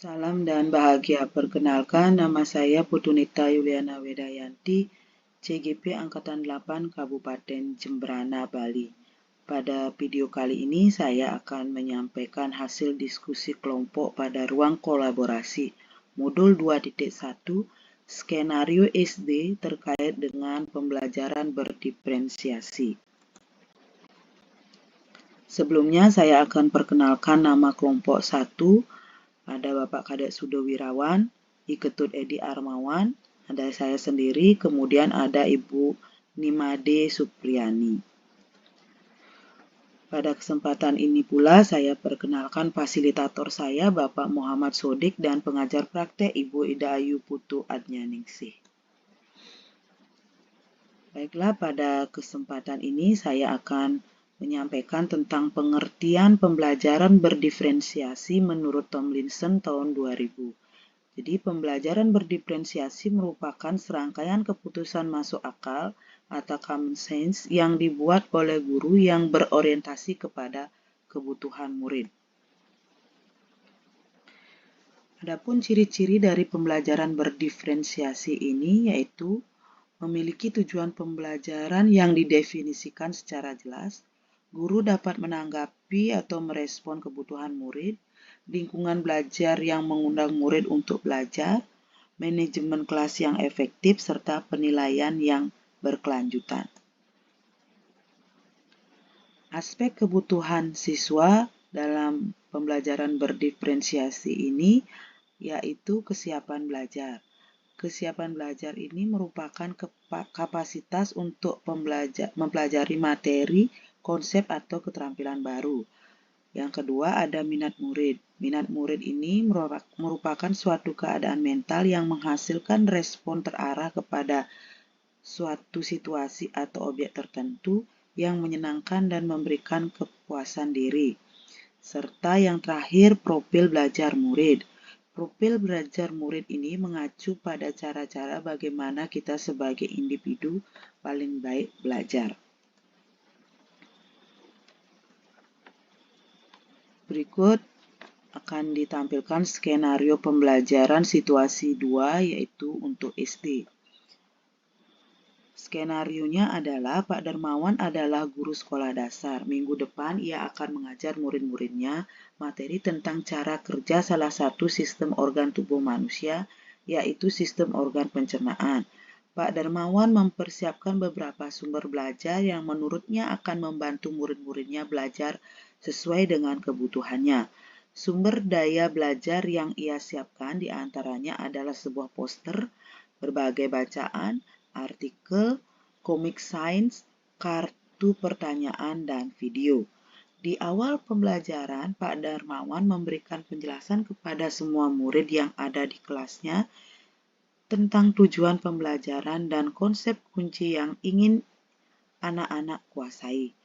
Salam dan bahagia. Perkenalkan, nama saya Putunita Yuliana Wedayanti, CGP Angkatan 8 Kabupaten Jemberana, Bali. Pada video kali ini saya akan menyampaikan hasil diskusi kelompok pada ruang kolaborasi modul 2.1 skenario SD terkait dengan pembelajaran berdiferensiasi. Sebelumnya saya akan perkenalkan nama kelompok 1. Ada Bapak Kadek Sudo Wirawan, Iketut Edi Armawan, ada saya sendiri, kemudian ada Ibu Nimade Supriyani. Pada kesempatan ini pula saya perkenalkan fasilitator saya Bapak Muhammad Sodik dan pengajar praktek Ibu Ida Ayu Putu Adnyaningsih. Baiklah, pada kesempatan ini saya akan menyampaikan tentang pengertian pembelajaran berdiferensiasi menurut Tomlinson tahun 2000. Jadi, pembelajaran berdiferensiasi merupakan serangkaian keputusan masuk akal atau common sense yang dibuat oleh guru yang berorientasi kepada kebutuhan murid. Adapun ciri-ciri dari pembelajaran berdiferensiasi ini yaitu memiliki tujuan pembelajaran yang didefinisikan secara jelas, guru dapat menanggapi atau merespon kebutuhan murid, lingkungan belajar yang mengundang murid untuk belajar, manajemen kelas yang efektif, serta penilaian yang berkelanjutan. Aspek kebutuhan siswa dalam pembelajaran berdiferensiasi ini yaitu kesiapan belajar. Kesiapan belajar ini merupakan kapasitas untuk mempelajari materi, konsep, atau keterampilan baru. Yang kedua ada minat murid. Minat murid ini merupakan suatu keadaan mental yang menghasilkan respon terarah kepada suatu situasi atau objek tertentu yang menyenangkan dan memberikan kepuasan diri. Serta yang terakhir profil belajar murid. Profil belajar murid ini mengacu pada cara-cara bagaimana kita sebagai individu paling baik belajar. Berikut akan ditampilkan skenario pembelajaran situasi 2 yaitu untuk SD. Skenarionya adalah Pak Darmawan adalah guru sekolah dasar. Minggu depan ia akan mengajar murid-muridnya materi tentang cara kerja salah satu sistem organ tubuh manusia, yaitu sistem organ pencernaan. Pak Darmawan mempersiapkan beberapa sumber belajar yang menurutnya akan membantu murid-muridnya belajar sesuai dengan kebutuhannya. Sumber daya belajar yang ia siapkan diantaranya adalah sebuah poster, berbagai bacaan, artikel, komik sains, kartu pertanyaan, dan video. Di awal pembelajaran, Pak Darmawan memberikan penjelasan kepada semua murid yang ada di kelasnya tentang tujuan pembelajaran dan konsep kunci yang ingin anak-anak kuasai.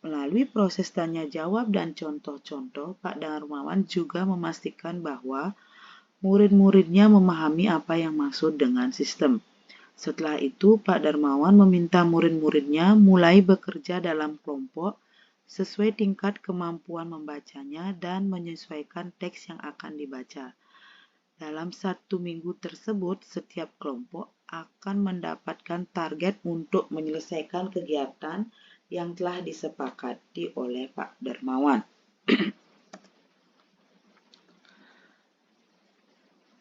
Melalui proses tanya jawab dan contoh-contoh, Pak Darmawan juga memastikan bahwa murid-muridnya memahami apa yang maksud dengan sistem. Setelah itu, Pak Darmawan meminta murid-muridnya mulai bekerja dalam kelompok sesuai tingkat kemampuan membacanya dan menyesuaikan teks yang akan dibaca. Dalam 1 minggu tersebut, setiap kelompok akan mendapatkan target untuk menyelesaikan kegiatan yang telah disepakati oleh Pak Darmawan.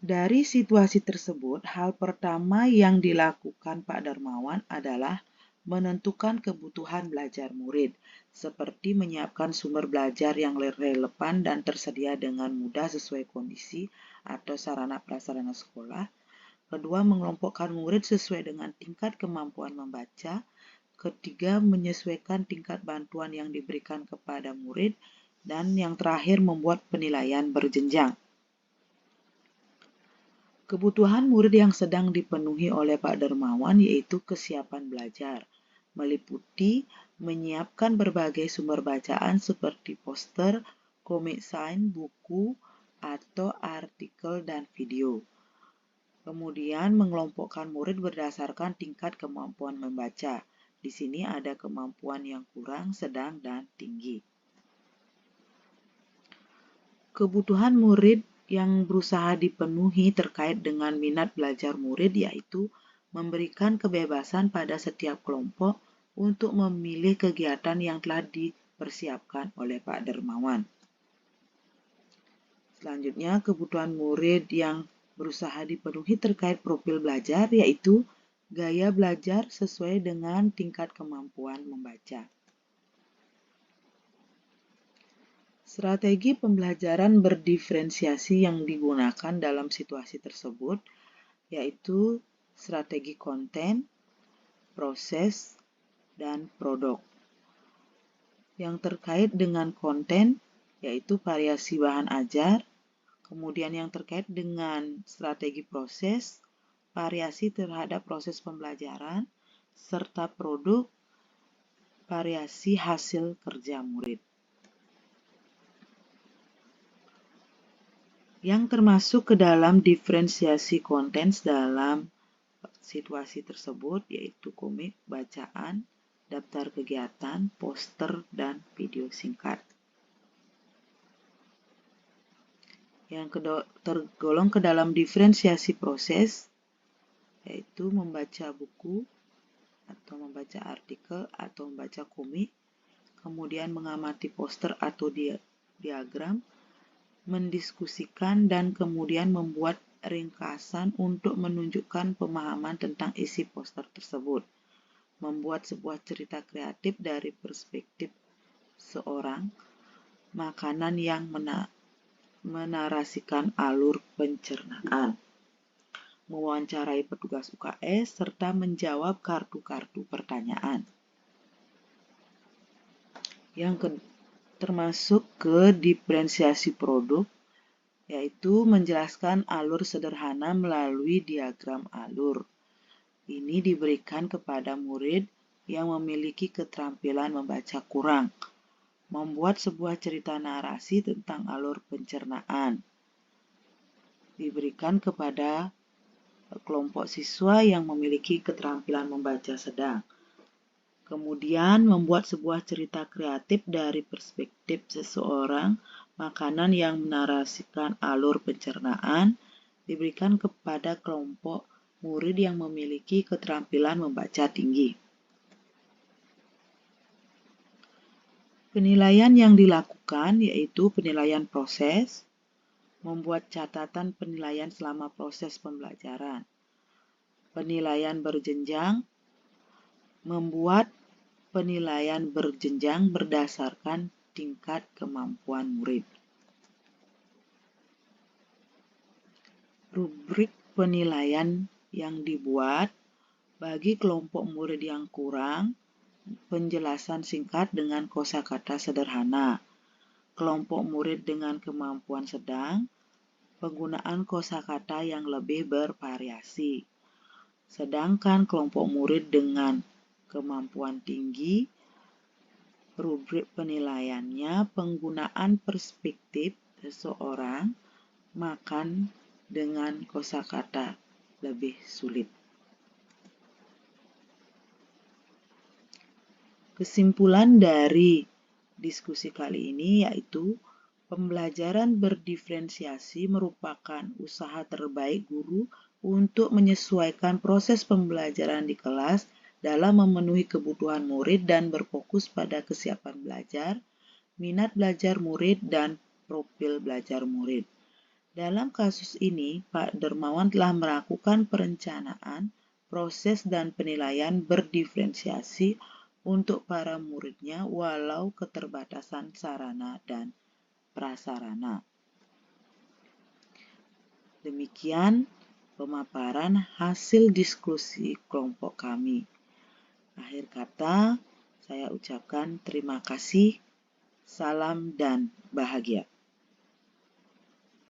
Dari situasi tersebut, hal pertama yang dilakukan Pak Darmawan adalah menentukan kebutuhan belajar murid, seperti menyiapkan sumber belajar yang relevan dan tersedia dengan mudah sesuai kondisi atau sarana prasarana sekolah. Kedua, mengelompokkan murid sesuai dengan tingkat kemampuan membaca. Ketiga, menyesuaikan tingkat bantuan yang diberikan kepada murid. Dan yang terakhir, membuat penilaian berjenjang. Kebutuhan murid yang sedang dipenuhi oleh Pak Darmawan yaitu kesiapan belajar, meliputi menyiapkan berbagai sumber bacaan seperti poster, komik sains, buku, atau artikel dan video. Kemudian mengelompokkan murid berdasarkan tingkat kemampuan membaca. Di sini ada kemampuan yang kurang, sedang, dan tinggi. Kebutuhan murid yang berusaha dipenuhi terkait dengan minat belajar murid, yaitu memberikan kebebasan pada setiap kelompok untuk memilih kegiatan yang telah dipersiapkan oleh Pak Dermawan. Selanjutnya, kebutuhan murid yang berusaha dipenuhi terkait profil belajar, yaitu gaya belajar sesuai dengan tingkat kemampuan membaca. Strategi pembelajaran berdiferensiasi yang digunakan dalam situasi tersebut yaitu strategi konten, proses, dan produk. Yang terkait dengan konten yaitu variasi bahan ajar, kemudian yang terkait dengan strategi proses, variasi terhadap proses pembelajaran, serta produk, variasi hasil kerja murid. Yang termasuk ke dalam diferensiasi konten dalam situasi tersebut yaitu komik, bacaan, daftar kegiatan, poster, dan video singkat. Yang tergolong ke dalam diferensiasi proses yaitu membaca buku atau membaca artikel atau membaca komik, kemudian mengamati poster atau diagram, mendiskusikan, dan kemudian membuat ringkasan untuk menunjukkan pemahaman tentang isi poster tersebut. Membuat sebuah cerita kreatif dari perspektif seorang, makanan yang menarasikan alur pencernaan, mewawancarai petugas UKS, serta menjawab kartu-kartu pertanyaan. Yang termasuk ke diferensiasi produk, yaitu menjelaskan alur sederhana melalui diagram alur. Ini diberikan kepada murid yang memiliki keterampilan membaca kurang, membuat sebuah cerita narasi tentang alur pencernaan. Diberikan kepada kelompok siswa yang memiliki keterampilan membaca sedang. Kemudian membuat sebuah cerita kreatif dari perspektif seseorang, makanan yang menarasikan alur pencernaan, diberikan kepada kelompok murid yang memiliki keterampilan membaca tinggi. Penilaian yang dilakukan yaitu penilaian proses, membuat catatan penilaian selama proses pembelajaran. Penilaian berjenjang, membuat penilaian berjenjang berdasarkan tingkat kemampuan murid. Rubrik penilaian yang dibuat bagi kelompok murid yang kurang, penjelasan singkat dengan kosakata sederhana. Kelompok murid dengan kemampuan sedang, penggunaan kosakata yang lebih bervariasi. Sedangkan kelompok murid dengan kemampuan tinggi, rubrik penilaiannya penggunaan perspektif seseorang, makan dengan kosakata lebih sulit. Kesimpulan dari diskusi kali ini yaitu pembelajaran berdiferensiasi merupakan usaha terbaik guru untuk menyesuaikan proses pembelajaran di kelas dalam memenuhi kebutuhan murid dan berfokus pada kesiapan belajar, minat belajar murid, dan profil belajar murid. Dalam kasus ini, Pak Dermawan telah melakukan perencanaan, proses, dan penilaian berdiferensiasi untuk para muridnya walau keterbatasan sarana dan prasarana. Demikian pemaparan hasil diskusi kelompok kami. Akhir kata, saya ucapkan terima kasih, salam dan bahagia.